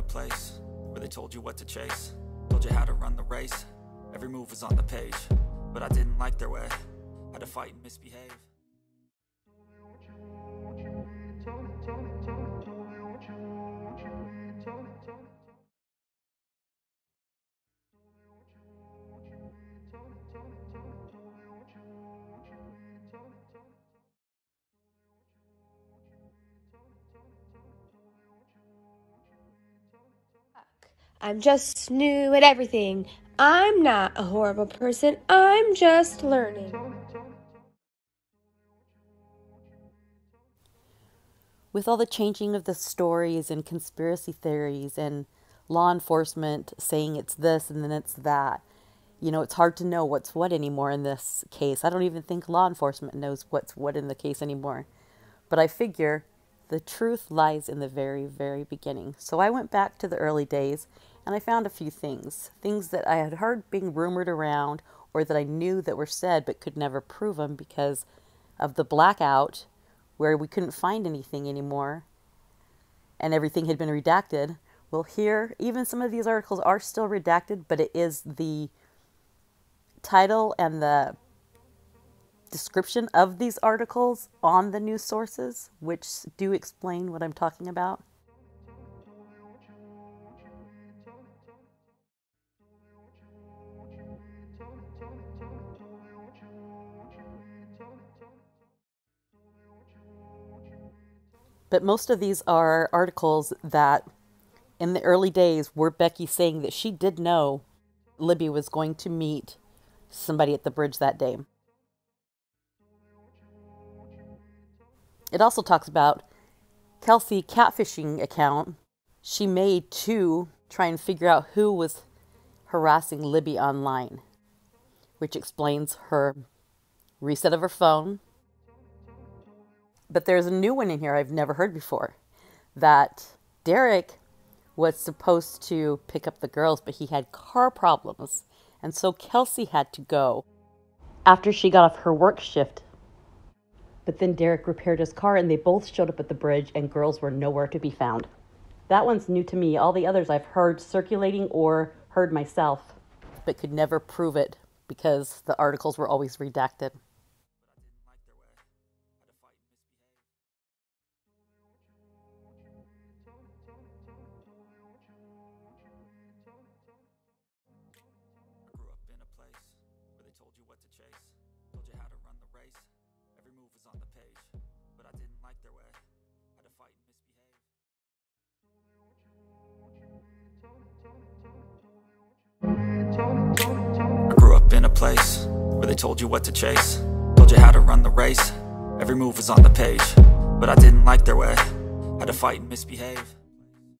place where they told you what to chase, told you how to run the race. Every move was on the page, but I didn't like their way. Had to fight and misbehave. I'm just new at everything. I'm not a horrible person. I'm just learning. With all the changing of the stories and conspiracy theories and law enforcement saying it's this and then it's that, you know, it's hard to know what's what anymore in this case. I don't even think law enforcement knows what's what in the case anymore. But I figure the truth lies in the very, very beginning. So I went back to the early days and I found a few things that I had heard being rumored around or that I knew that were said but could never prove them because of the blackout where we couldn't find anything anymore and everything had been redacted. Well, here, even some of these articles are still redacted, but it is the title and the description of these articles on the news sources, which do explain what I'm talking about. But most of these are articles that in the early days were Becky saying that she did know Libby was going to meet somebody at the bridge that day. It also talks about Kelsey catfishing account she made to try and figure out who was harassing Libby online, which explains her reset of her phone. But there's a new one in here I've never heard before, that Derek was supposed to pick up the girls, but he had car problems, and so Kelsey had to go after she got off her work shift. But then Derek repaired his car, and they both showed up at the bridge, and girls were nowhere to be found. That one's new to me. All the others I've heard circulating or heard myself, but could never prove it because the articles were always redacted. In a place where they told you what to chase, told you how to run the race. Every move was on the page, but I didn't like their way. Had to fight and misbehave.